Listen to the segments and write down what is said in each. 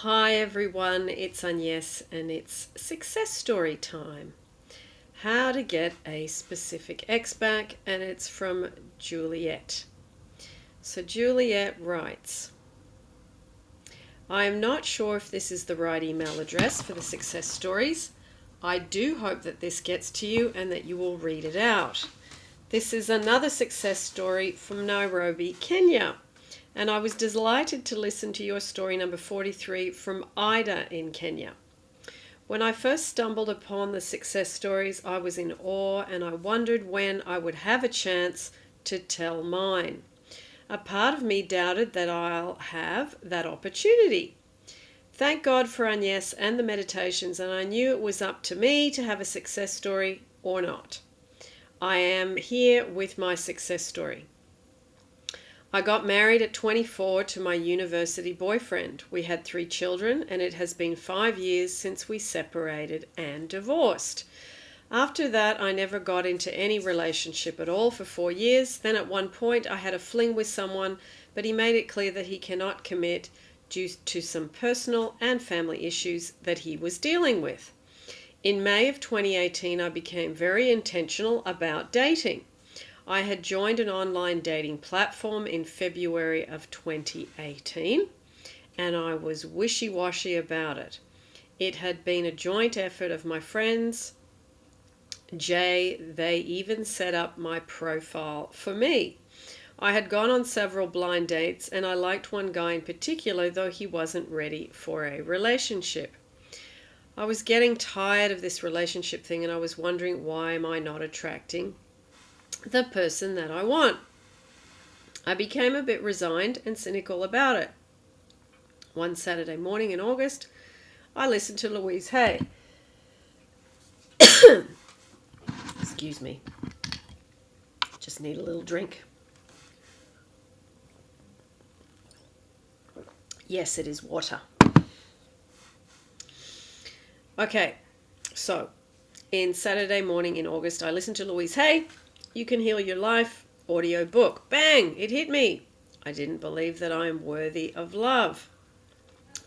Hi everyone, it's Agnes and it's success story time. How to get a specific ex back, and it's from Juliet. So Juliet writes, I am not sure if this is the right email address for the success stories. I do hope that this gets to you and that you will read it out. This is another success story from Nairobi, Kenya. And I was delighted to listen to your story number 43 from Ida in Kenya. When I first stumbled upon the success stories, I was in awe and I wondered when I would have a chance to tell mine. A part of me doubted that I'll have that opportunity. Thank God for Agnes and the meditations, and I knew it was up to me to have a success story or not. I am here with my success story. I got married at 24 to my university boyfriend. We had 3 children, and it has been 5 years since we separated and divorced. After that, I never got into any relationship at all for 4 years. Then at one point, I had a fling with someone, but he made it clear that he cannot commit due to some personal and family issues that he was dealing with. In May of 2018, I became very intentional about dating. I had joined an online dating platform in February of 2018, and I was wishy-washy about it. It had been a joint effort of my friends. They even set up my profile for me. I had gone on several blind dates, and I liked one guy in particular, though he wasn't ready for a relationship. I was getting tired of this relationship thing, and I was wondering, why am I not attracting the person that I want? I became a bit resigned and cynical about it. One Saturday morning in August, I listened to Louise Hay. Excuse me. Just need a little drink. Yes, it is water. Okay, so in Saturday morning in August, I listened to Louise Hay, You Can Heal Your Life audio book. Bang! It hit me. I didn't believe that I am worthy of love.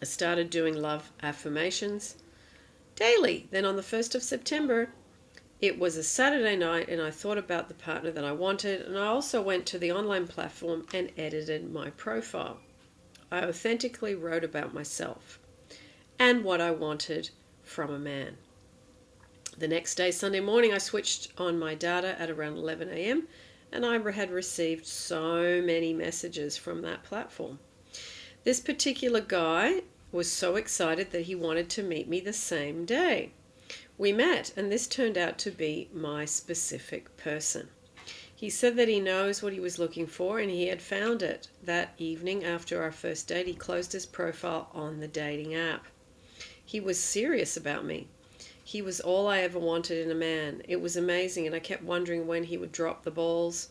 I started doing love affirmations daily. Then on the 1st of September, it was a Saturday night, and I thought about the partner that I wanted, and I also went to the online platform and edited my profile. I authentically wrote about myself and what I wanted from a man. The next day, Sunday morning, I switched on my data at around 11 a.m. and I had received so many messages from that platform. This particular guy was so excited that he wanted to meet me the same day. We met, and this turned out to be my specific person. He said that he knows what he was looking for, and he had found it. That evening after our first date, he closed his profile on the dating app. He was serious about me. He was all I ever wanted in a man. It was amazing, and I kept wondering when he would drop the balls.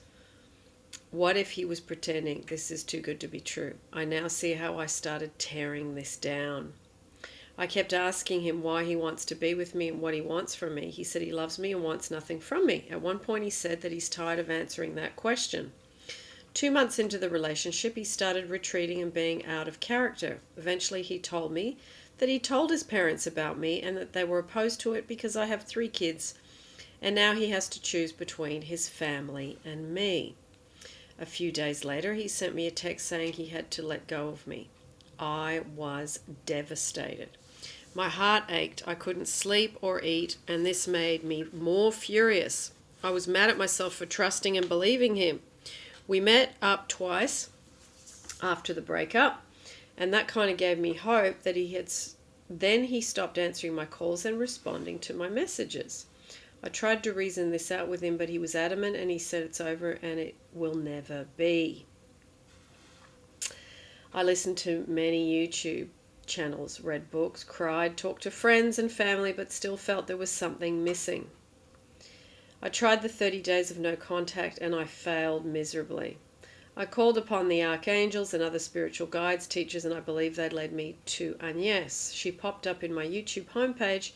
What if he was pretending? This is too good to be true. I now see how I started tearing this down. I kept asking him why he wants to be with me and what he wants from me. He said he loves me and wants nothing from me. At one point he said that he's tired of answering that question. 2 months into the relationship, he started retreating and being out of character. Eventually he told me that he told his parents about me and that they were opposed to it because I have 3 kids, and now he has to choose between his family and me. A few days later, he sent me a text saying he had to let go of me. I was devastated. My heart ached. I couldn't sleep or eat, and this made me more furious. I was mad at myself for trusting and believing him. We met up twice after the breakup, and that kind of gave me hope that then he stopped answering my calls and responding to my messages. I tried to reason this out with him, but he was adamant, and he said it's over and it will never be. I listened to many YouTube channels, read books, cried, talked to friends and family, but still felt there was something missing. I tried the 30 days of no contact, and I failed miserably. I called upon the archangels and other spiritual guides, teachers, and I believe they led me to Agnes. She popped up in my YouTube homepage,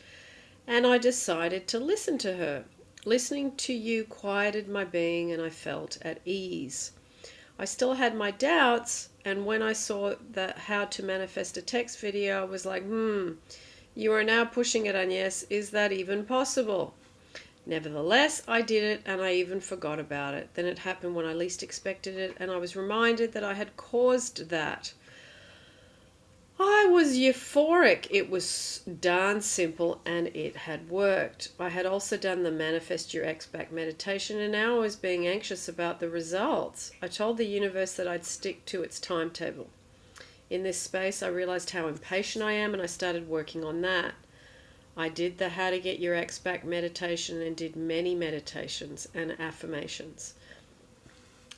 and I decided to listen to her. Listening to you quieted my being, and I felt at ease. I still had my doubts And when I saw the how to manifest a text video, I was like, you are now pushing it, Agnes. Is that even possible? Nevertheless, I did it, and I even forgot about it. Then it happened when I least expected it, and I was reminded that I had caused that. I was euphoric. It was darn simple, and it had worked. I had also done the Manifest Your Ex Back meditation, and now I was being anxious about the results. I told the universe that I'd stick to its timetable. In this space, I realized how impatient I am, and I started working on that. I did the How to Get Your Ex Back meditation and did many meditations and affirmations.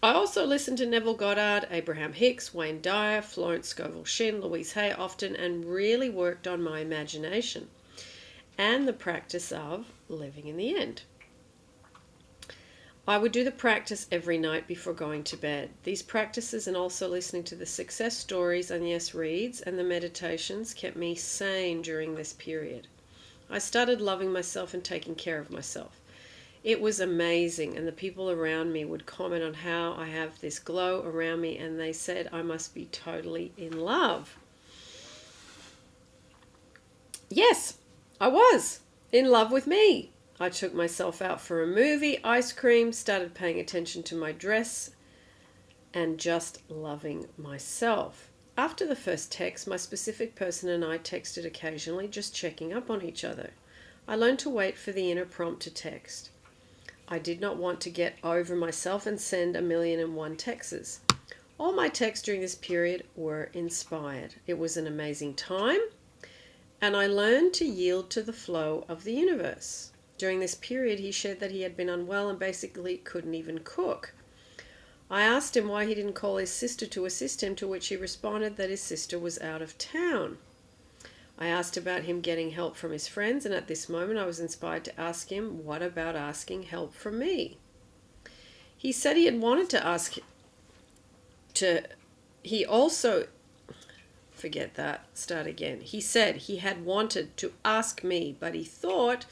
I also listened to Neville Goddard, Abraham Hicks, Wayne Dyer, Florence Scovel Shinn, Louise Hay often, and really worked on my imagination and the practice of living in the end. I would do the practice every night before going to bed. These practices and also listening to the success stories Agnes reads and the meditations kept me sane during this period. I started loving myself and taking care of myself. It was amazing, and the people around me would comment on how I have this glow around me, and they said I must be totally in love. Yes, I was in love with me. I took myself out for a movie, ice cream, started paying attention to my dress, and just loving myself. After the first text, my specific person and I texted occasionally, just checking up on each other. I learned to wait for the inner prompt to text. I did not want to get over myself and send 1,000,001 texts. All my texts during this period were inspired. It was an amazing time, and I learned to yield to the flow of the universe. During this period, he shared that he had been unwell and basically couldn't even cook. I asked him why he didn't call his sister to assist him, to which he responded that his sister was out of town. I asked about him getting help from his friends, and at this moment I was inspired to ask him, what about asking help from me? He said he had wanted to ask he said he had wanted to ask me, but he thought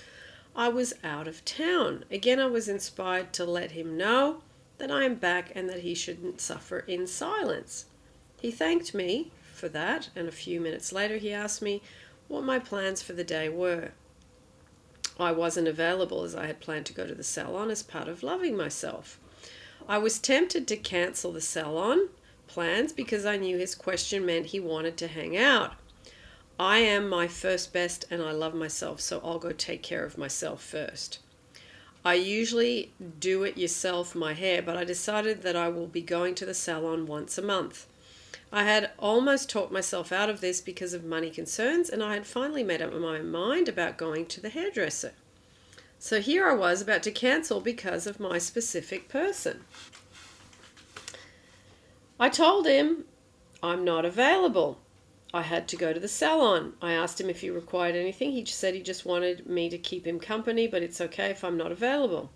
I was out of town. Again, I was inspired to let him know that I am back and that he shouldn't suffer in silence. He thanked me for that, and a few minutes later he asked me what my plans for the day were. I wasn't available as I had planned to go to the salon as part of loving myself. I was tempted to cancel the salon plans because I knew his question meant he wanted to hang out. I am my first best and I love myself, so I'll go take care of myself first. I usually do it yourself my hair, but I decided that I will be going to the salon once a month. I had almost talked myself out of this because of money concerns, and I had finally made up my mind about going to the hairdresser. So here I was about to cancel because of my specific person. I told him I'm not available. I had to go to the salon. I asked him if he required anything. He said he just wanted me to keep him company, but it's okay if I'm not available.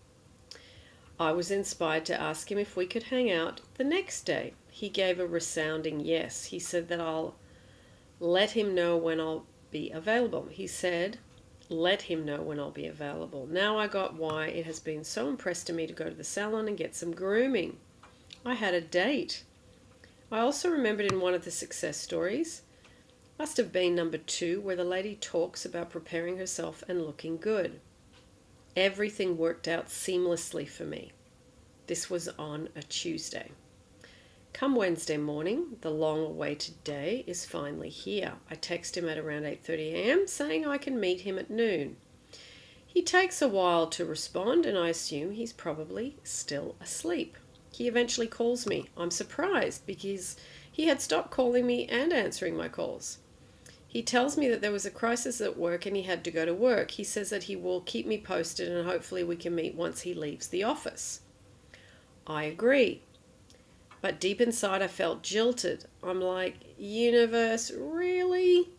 I was inspired to ask him if we could hang out the next day. He gave a resounding yes. He said that I'll let him know when I'll be available. He said, let him know when I'll be available. Now I got why it has been so impressed to me to go to the salon and get some grooming. I had a date. I also remembered in one of the success stories, must have been number 2, where the lady talks about preparing herself and looking good. Everything worked out seamlessly for me. This was on a Tuesday. Come Wednesday morning, the long-awaited day is finally here. I text him at around 8:30 a.m. saying I can meet him at noon. He takes a while to respond, and I assume he's probably still asleep. He eventually calls me. I'm surprised because he had stopped calling me and answering my calls. He tells me that there was a crisis at work and he had to go to work. He says that he will keep me posted and hopefully we can meet once he leaves the office. I agree. But deep inside I felt jilted. I'm like, universe, really?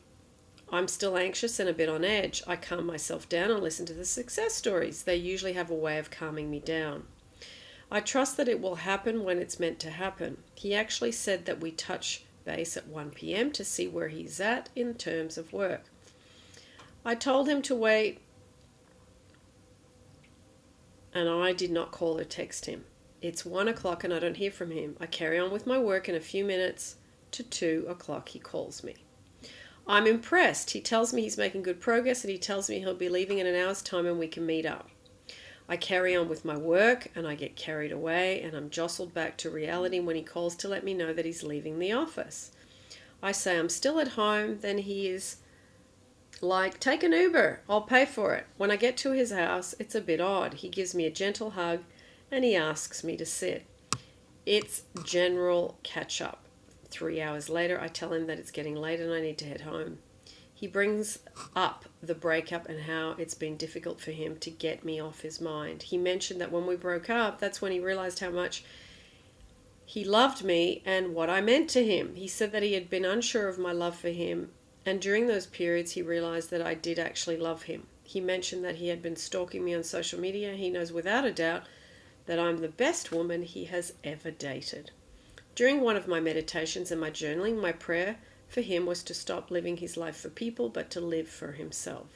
I'm still anxious and a bit on edge. I calm myself down and listen to the success stories. They usually have a way of calming me down. I trust that it will happen when it's meant to happen. He actually said that we touch base at 1 p.m. to see where he's at in terms of work. I told him to wait, and I did not call or text him. It's 1 o'clock and I don't hear from him. I carry on with my work. In a few minutes, to 2 o'clock he calls me. I'm impressed. He tells me he's making good progress, and he tells me he'll be leaving in an hour's time and we can meet up. I carry on with my work and I get carried away, and I'm jostled back to reality when he calls to let me know that he's leaving the office. I say I'm still at home. Then he is like, take an Uber, I'll pay for it. When I get to his house, it's a bit odd. He gives me a gentle hug and he asks me to sit. It's general catch up. 3 hours later, I tell him that it's getting late and I need to head home. He brings up the breakup and how it's been difficult for him to get me off his mind. He mentioned that when we broke up, that's when he realized how much he loved me and what I meant to him. He said that he had been unsure of my love for him, and during those periods he realized that I did actually love him. He mentioned that he had been stalking me on social media. He knows without a doubt that I'm the best woman he has ever dated. During one of my meditations and my journaling, my prayer for him was to stop living his life for people, but to live for himself.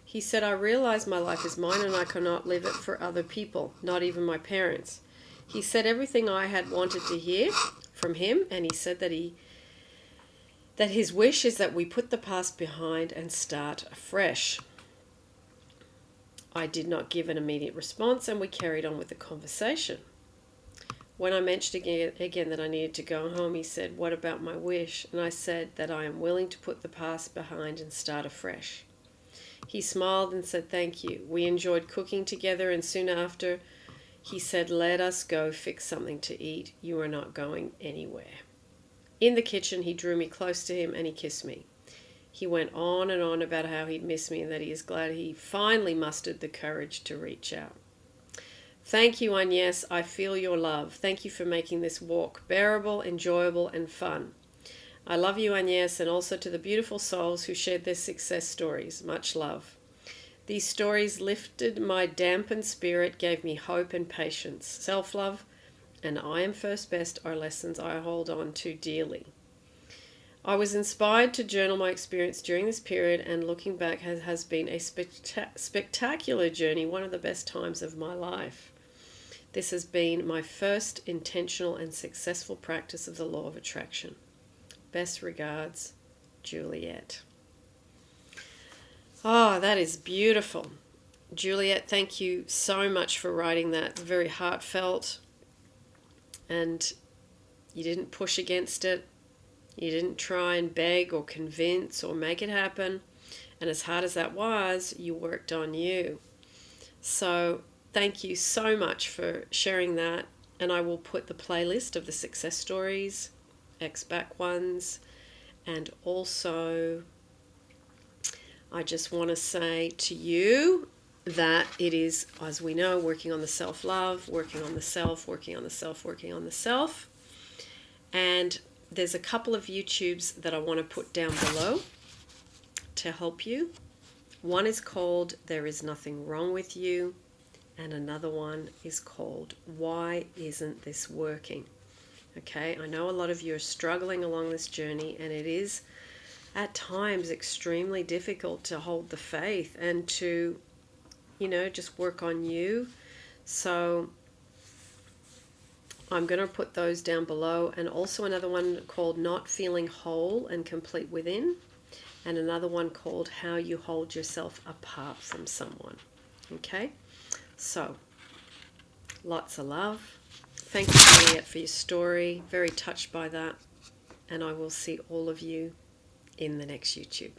He said, I realize my life is mine and I cannot live it for other people, not even my parents. He said everything I had wanted to hear from him, and he said that his wish is that we put the past behind and start afresh. I did not give an immediate response, and we carried on with the conversation. When I mentioned again that I needed to go home, he said, what about my wish? And I said that I am willing to put the past behind and start afresh. He smiled and said, thank you. We enjoyed cooking together, and soon after, he said, let us go fix something to eat. You are not going anywhere. In the kitchen, he drew me close to him and he kissed me. He went on and on about how he'd miss me and that he is glad he finally mustered the courage to reach out. Thank you, Agnes. I feel your love. Thank you for making this walk bearable, enjoyable, and fun. I love you, Agnes, and also to the beautiful souls who shared their success stories. Much love. These stories lifted my dampened spirit, gave me hope and patience. Self-love and I am first best are lessons I hold on to dearly. I was inspired to journal my experience during this period, and looking back has been a spectacular journey, one of the best times of my life. This has been my first intentional and successful practice of the law of attraction. Best regards, Juliet. Oh, that is beautiful. Juliet, thank you so much for writing that. Very heartfelt. And you didn't push against it. You didn't try and beg or convince or make it happen. And as hard as that was, you worked on you. So thank you so much for sharing that. And I will put the playlist of the success stories, ex-back ones, and also I just want to say to you that it is, as we know, working on the self-love, working on the self, working on the self, working on the self. And there's a couple of YouTubes that I want to put down below to help you. One is called There Is Nothing Wrong With You, and another one is called Why Isn't This Working? Okay, I know a lot of you are struggling along this journey, and it is at times extremely difficult to hold the faith and to, just work on you. So I'm going to put those down below, and also another one called Not Feeling Whole and Complete Within, and another one called How You Hold Yourself Apart from Someone. Okay, so lots of love. Thank you, Juliet, for your story. Very touched by that, and I will see all of you in the next YouTube.